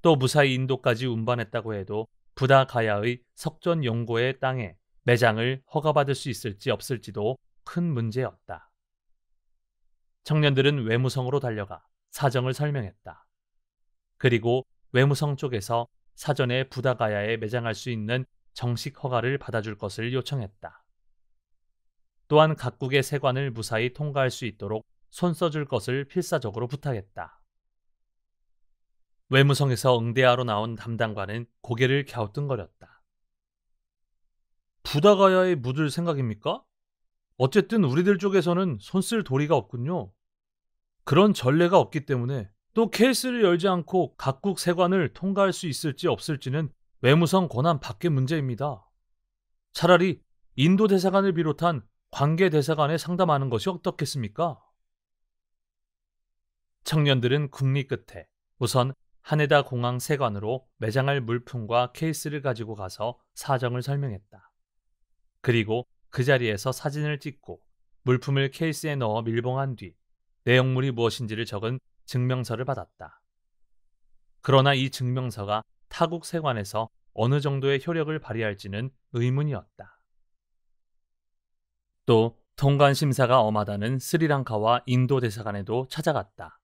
또 무사히 인도까지 운반했다고 해도 부다가야의 석전 용고의 땅에 매장을 허가받을 수 있을지 없을지도 큰 문제였다. 청년들은 외무성으로 달려가 사정을 설명했다. 그리고 외무성 쪽에서 사전에 부다가야에 매장할 수 있는 정식 허가를 받아줄 것을 요청했다. 또한 각국의 세관을 무사히 통과할 수 있도록 손 써줄 것을 필사적으로 부탁했다. 외무성에서 응대하러 나온 담당관은 고개를 갸우뚱거렸다. 부다가야에 묻을 생각입니까? 어쨌든 우리들 쪽에서는 손 쓸 도리가 없군요. 그런 전례가 없기 때문에 또 케이스를 열지 않고 각국 세관을 통과할 수 있을지 없을지는 외무성 권한 밖의 문제입니다. 차라리 인도 대사관을 비롯한 관계 대사관에 상담하는 것이 어떻겠습니까? 청년들은 국리 끝에 우선 하네다 공항 세관으로 매장할 물품과 케이스를 가지고 가서 사정을 설명했다. 그리고 그 자리에서 사진을 찍고 물품을 케이스에 넣어 밀봉한 뒤 내용물이 무엇인지를 적은 증명서를 받았다. 그러나 이 증명서가 타국 세관에서 어느 정도의 효력을 발휘할지는 의문이었다. 또 통관 심사가 엄하다는 스리랑카와 인도 대사관에도 찾아갔다.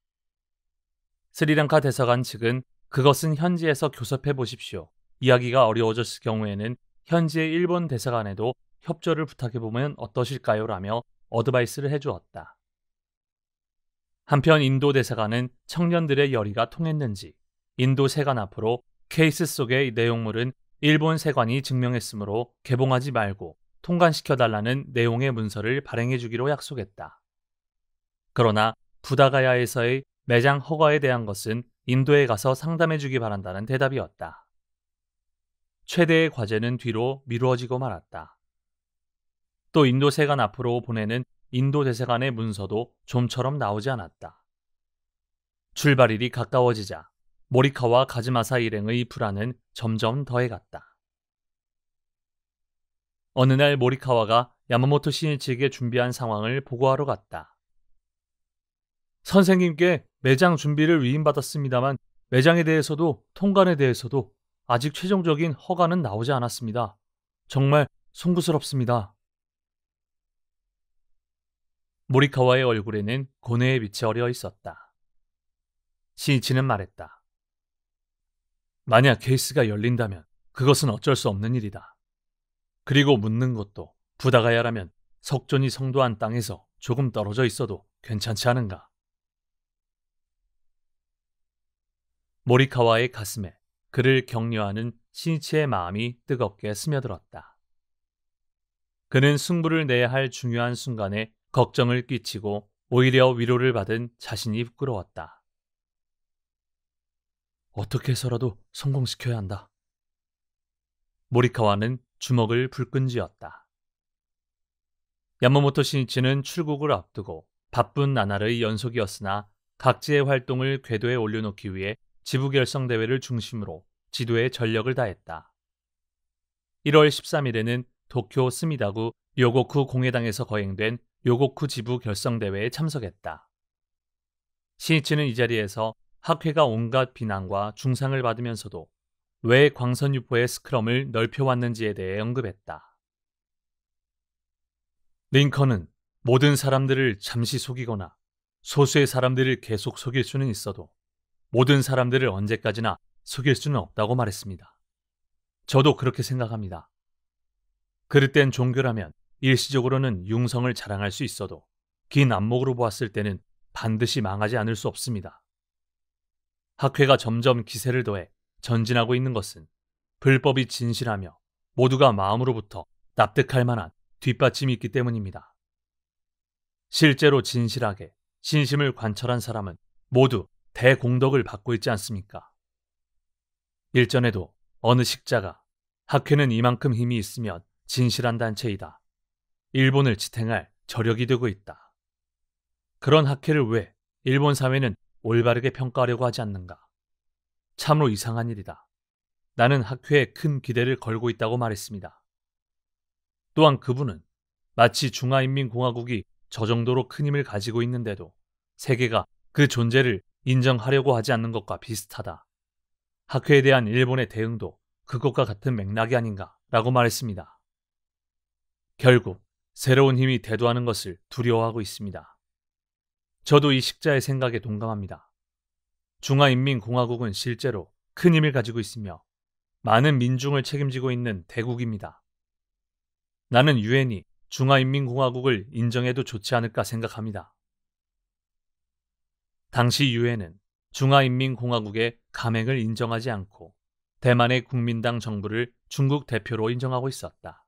스리랑카 대사관 측은 그것은 현지에서 교섭해 보십시오. 이야기가 어려워졌을 경우에는 현지의 일본 대사관에도 협조를 부탁해보면 어떠실까요? 라며 어드바이스를 해주었다. 한편 인도 대사관은 청년들의 열의가 통했는지 인도 세관 앞으로 케이스 속의 내용물은 일본 세관이 증명했으므로 개봉하지 말고 통관시켜달라는 내용의 문서를 발행해주기로 약속했다. 그러나 부다가야에서의 매장 허가에 대한 것은 인도에 가서 상담해주기 바란다는 대답이었다. 최대의 과제는 뒤로 미루어지고 말았다. 또 인도 세관 앞으로 보내는 인도 대사관의 문서도 좀처럼 나오지 않았다. 출발일이 가까워지자 모리카와 가즈마사 일행의 불안은 점점 더해갔다. 어느 날 모리카와가 야마모토 신이치에게 준비한 상황을 보고하러 갔다. 선생님께 매장 준비를 위임받았습니다만 매장에 대해서도 통관에 대해서도 아직 최종적인 허가는 나오지 않았습니다. 정말 송구스럽습니다. 모리카와의 얼굴에는 고뇌의 빛이 어려 있었다. 신이치는 말했다. 만약 케이스가 열린다면 그것은 어쩔 수 없는 일이다. 그리고 묻는 것도 부다가야라면 석존이 성도한 땅에서 조금 떨어져 있어도 괜찮지 않은가? 모리카와의 가슴에 그를 격려하는 신이치의 마음이 뜨겁게 스며들었다. 그는 승부를 내야 할 중요한 순간에 걱정을 끼치고 오히려 위로를 받은 자신이 부끄러웠다. 어떻게 해서라도 성공시켜야 한다. 모리카와는 주먹을 불끈 쥐었다. 야마모토 신이치는 출국을 앞두고 바쁜 나날의 연속이었으나 각지의 활동을 궤도에 올려놓기 위해 지부결성대회를 중심으로 지도에 전력을 다했다. 1월 13일에는 도쿄 스미다구 요고쿠 공회당에서 거행된 요고쿠 지부 결성대회에 참석했다. 신이치는 이 자리에서 학회가 온갖 비난과 중상을 받으면서도 왜 광선유포의 스크럼을 넓혀왔는지에 대해 언급했다. 링컨은 모든 사람들을 잠시 속이거나 소수의 사람들을 계속 속일 수는 있어도 모든 사람들을 언제까지나 속일 수는 없다고 말했습니다. 저도 그렇게 생각합니다. 그릇된 종교라면 일시적으로는 융성을 자랑할 수 있어도 긴 안목으로 보았을 때는 반드시 망하지 않을 수 없습니다. 학회가 점점 기세를 더해 전진하고 있는 것은 불법이 진실하며 모두가 마음으로부터 납득할 만한 뒷받침이 있기 때문입니다. 실제로 진실하게 신심을 관철한 사람은 모두 대공덕을 받고 있지 않습니까? 일전에도 어느 식자가 학회는 이만큼 힘이 있으면 진실한 단체이다. 일본을 지탱할 저력이 되고 있다. 그런 학회를 왜 일본 사회는 올바르게 평가하려고 하지 않는가? 참으로 이상한 일이다. 나는 학회에 큰 기대를 걸고 있다고 말했습니다. 또한 그분은 마치 중화인민공화국이 저 정도로 큰 힘을 가지고 있는데도 세계가 그 존재를 인정하려고 하지 않는 것과 비슷하다. 학회에 대한 일본의 대응도 그것과 같은 맥락이 아닌가라고 말했습니다. 결국 새로운 힘이 대두하는 것을 두려워하고 있습니다. 저도 이 식자의 생각에 동감합니다. 중화인민공화국은 실제로 큰 힘을 가지고 있으며 많은 민중을 책임지고 있는 대국입니다. 나는 유엔이 중화인민공화국을 인정해도 좋지 않을까 생각합니다. 당시 유엔은 중화인민공화국의 감행을 인정하지 않고 대만의 국민당 정부를 중국 대표로 인정하고 있었다.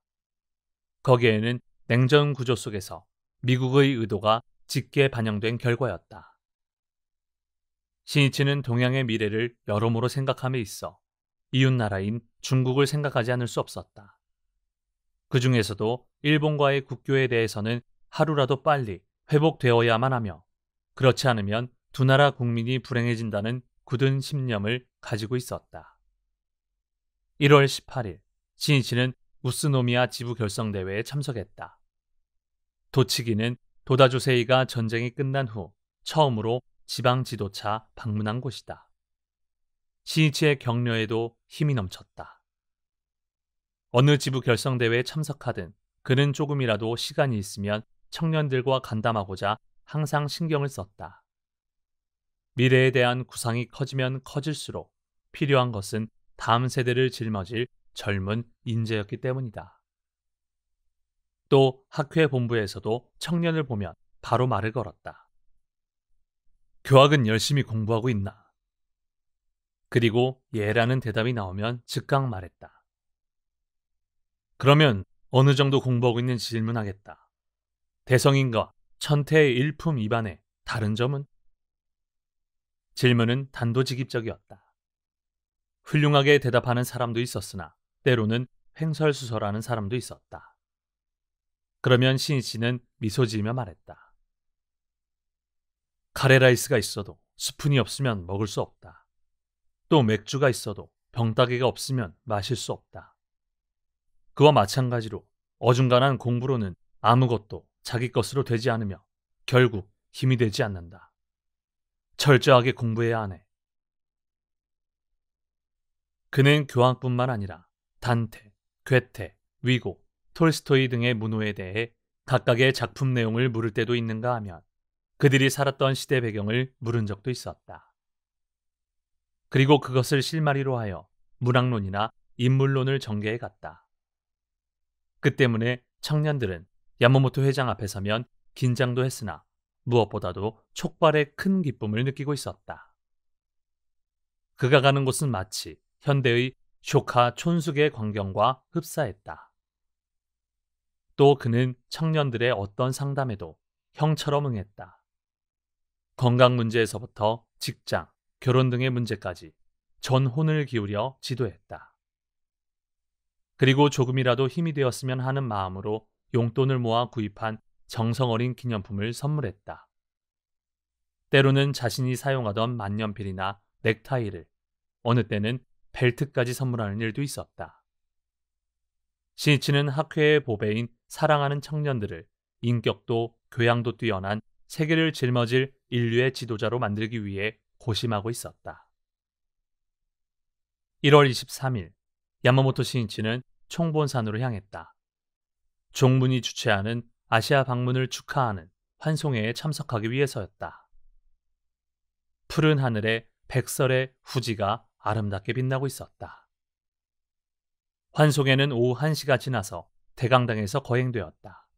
거기에는 냉전 구조 속에서 미국의 의도가 짙게 반영된 결과였다. 신이치는 동양의 미래를 여러모로 생각함에 있어 이웃나라인 중국을 생각하지 않을 수 없었다. 그 중에서도 일본과의 국교에 대해서는 하루라도 빨리 회복되어야만 하며 그렇지 않으면 두 나라 국민이 불행해진다는 굳은 신념을 가지고 있었다. 1월 18일 신이치는 우스노미야 지부 결성대회에 참석했다. 도치기는 도다 조세이가 전쟁이 끝난 후 처음으로 지방 지도차 방문한 곳이다. 신이치의 격려에도 힘이 넘쳤다. 어느 지부 결성대회에 참석하든 그는 조금이라도 시간이 있으면 청년들과 간담하고자 항상 신경을 썼다. 미래에 대한 구상이 커지면 커질수록 필요한 것은 다음 세대를 짊어질 젊은 인재였기 때문이다. 또 학회 본부에서도 청년을 보면 바로 말을 걸었다. 교학은 열심히 공부하고 있나? 그리고 예라는 대답이 나오면 즉각 말했다. 그러면 어느 정도 공부하고 있는지 질문하겠다. 대성인과 천태의 일품 이반의 다른 점은? 질문은 단도직입적이었다. 훌륭하게 대답하는 사람도 있었으나 때로는 횡설수설하는 사람도 있었다. 그러면 신이치는 미소 지으며 말했다. 카레라이스가 있어도 스푼이 없으면 먹을 수 없다. 또 맥주가 있어도 병따개가 없으면 마실 수 없다. 그와 마찬가지로 어중간한 공부로는 아무것도 자기 것으로 되지 않으며 결국 힘이 되지 않는다. 철저하게 공부해야 하네. 그는 교황뿐만 아니라 단테, 괴테, 위고, 톨스토이 등의 문호에 대해 각각의 작품 내용을 물을 때도 있는가 하면 그들이 살았던 시대 배경을 물은 적도 있었다. 그리고 그것을 실마리로 하여 문학론이나 인물론을 전개해 갔다. 그 때문에 청년들은 야마모토 회장 앞에 서면 긴장도 했으나 무엇보다도 촉발의 큰 기쁨을 느끼고 있었다. 그가 가는 곳은 마치 현대의 쇼카 촌숙의 광경과 흡사했다. 또 그는 청년들의 어떤 상담에도 형처럼 응했다. 건강 문제에서부터 직장, 결혼 등의 문제까지 전혼을 기울여 지도했다. 그리고 조금이라도 힘이 되었으면 하는 마음으로 용돈을 모아 구입한 정성 어린 기념품을 선물했다. 때로는 자신이 사용하던 만년필이나 넥타이를, 어느 때는 벨트까지 선물하는 일도 있었다. 신이치는 학회의 보배인 사랑하는 청년들을 인격도 교양도 뛰어난 세계를 짊어질 인류의 지도자로 만들기 위해 고심하고 있었다. 1월 23일, 야마모토 신이치는 총본산으로 향했다. 종문이 주최하는 아시아 방문을 축하하는 환송회에 참석하기 위해서였다. 푸른 하늘에 백설의 후지가 아름답게 빛나고 있었다. 환송회는 오후 1시가 지나서 대강당에서 거행되었다.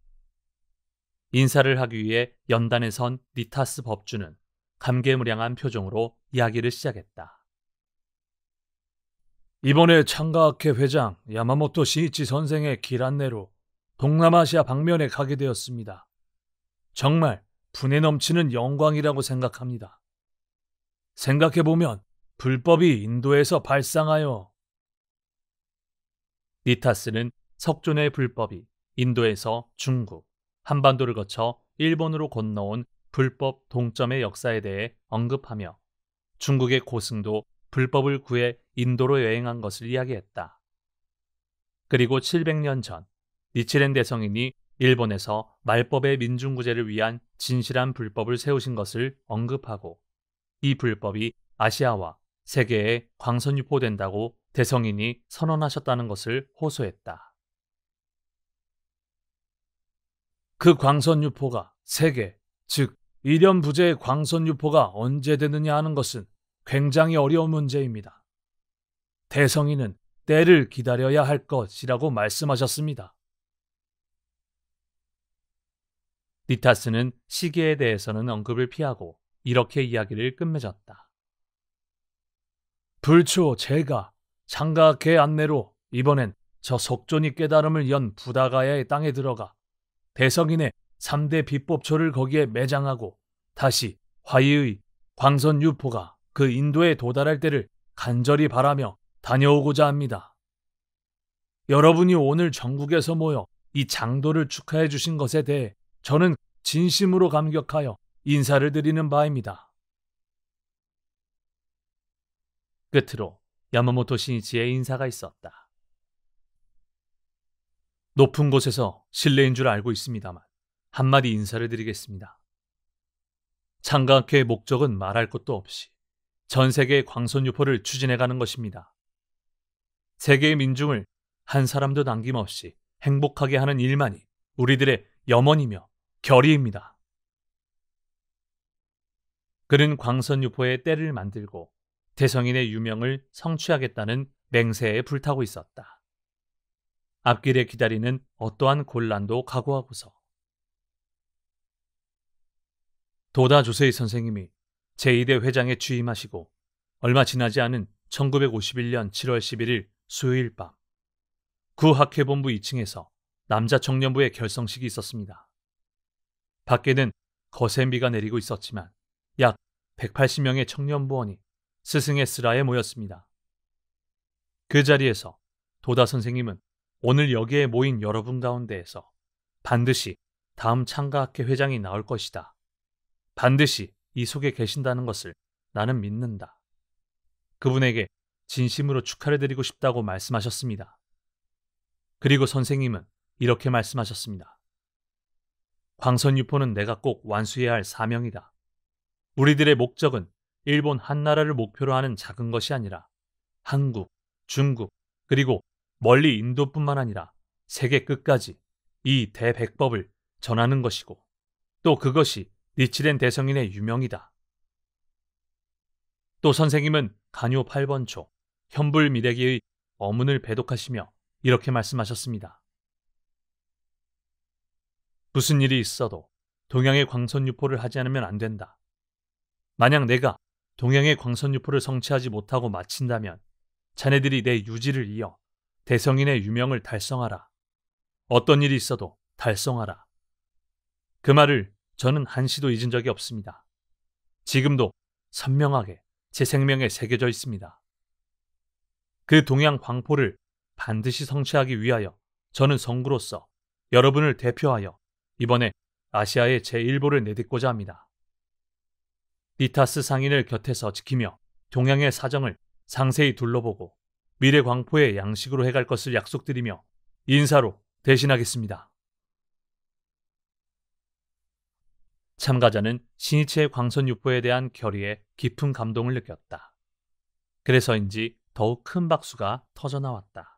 인사를 하기 위해 연단에 선 니타스 법주는 감개무량한 표정으로 이야기를 시작했다. 이번에 창가학회 회장 야마모토 시이치 선생의 길 안내로 동남아시아 방면에 가게 되었습니다. 정말 분에 넘치는 영광이라고 생각합니다. 생각해보면 불법이 인도에서 발상하여 니타스는 석존의 불법이 인도에서 중국, 한반도를 거쳐 일본으로 건너온 불법 동점의 역사에 대해 언급하며 중국의 고승도 불법을 구해 인도로 여행한 것을 이야기했다. 그리고 700년 전 니치렌 대성인이 일본에서 말법의 민중구제를 위한 진실한 불법을 세우신 것을 언급하고 이 불법이 아시아와 세계에 광선유포된다고 대성인이 선언하셨다는 것을 호소했다. 그 광선유포가 세계, 즉 일연부재의 광선유포가 언제 되느냐 하는 것은 굉장히 어려운 문제입니다. 대성인은 때를 기다려야 할 것이라고 말씀하셨습니다. 니타스는 시기에 대해서는 언급을 피하고 이렇게 이야기를 끝맺었다. 불초 제가 창가학회 안내로 이번엔 저 석존이 깨달음을 연 부다가야의 땅에 들어가 대성인의 3대 비법초를 거기에 매장하고 다시 화이의 광선유포가 그 인도에 도달할 때를 간절히 바라며 다녀오고자 합니다. 여러분이 오늘 전국에서 모여 이 장도를 축하해 주신 것에 대해 저는 진심으로 감격하여 인사를 드리는 바입니다. 끝으로 야마모토 신이치의 인사가 있었다. 높은 곳에서 실례인 줄 알고 있습니다만 한마디 인사를 드리겠습니다. 창가학회의 목적은 말할 것도 없이 전 세계의 광선유포를 추진해가는 것입니다. 세계의 민중을 한 사람도 남김없이 행복하게 하는 일만이 우리들의 염원이며 결의입니다. 그는 광선유포의 때를 만들고 대성인의 유명을 성취하겠다는 맹세에 불타고 있었다. 앞길에 기다리는 어떠한 곤란도 각오하고서. 도다 조세희 선생님이 제2대 회장에 취임하시고 얼마 지나지 않은 1951년 7월 11일 수요일 밤, 구 학회본부 2층에서 남자 청년부의 결성식이 있었습니다. 밖에는 거센 비가 내리고 있었지만 약 180명의 청년부원이 스승의 쓰라에 모였습니다. 그 자리에서 도다 선생님은 오늘 여기에 모인 여러분 가운데에서 반드시 다음 창가학회 회장이 나올 것이다. 반드시 이 속에 계신다는 것을 나는 믿는다. 그분에게 진심으로 축하를 드리고 싶다고 말씀하셨습니다. 그리고 선생님은 이렇게 말씀하셨습니다. 광선유포는 내가 꼭 완수해야 할 사명이다. 우리들의 목적은 일본 한나라를 목표로 하는 작은 것이 아니라 한국, 중국, 그리고 멀리 인도뿐만 아니라 세계 끝까지 이 대백법을 전하는 것이고 또 그것이 니치렌 대성인의 유명이다. 또 선생님은 간요 8번 초 현불미래기의 어문을 배독하시며 이렇게 말씀하셨습니다. 무슨 일이 있어도 동양의 광선유포를 하지 않으면 안 된다. 만약 내가 동양의 광선유포를 성취하지 못하고 마친다면 자네들이 내 유지를 이어 대성인의 유명을 달성하라. 어떤 일이 있어도 달성하라. 그 말을 저는 한시도 잊은 적이 없습니다. 지금도 선명하게 제 생명에 새겨져 있습니다. 그 동양 광포를 반드시 성취하기 위하여 저는 성구로서 여러분을 대표하여 이번에 아시아의 제1보를 내딛고자 합니다. 니타스 상인을 곁에서 지키며 동양의 사정을 상세히 둘러보고 미래 광포의 양식으로 해갈 것을 약속드리며 인사로 대신하겠습니다. 참가자는 신이치의 광선유포에 대한 결의에 깊은 감동을 느꼈다. 그래서인지 더욱 큰 박수가 터져나왔다.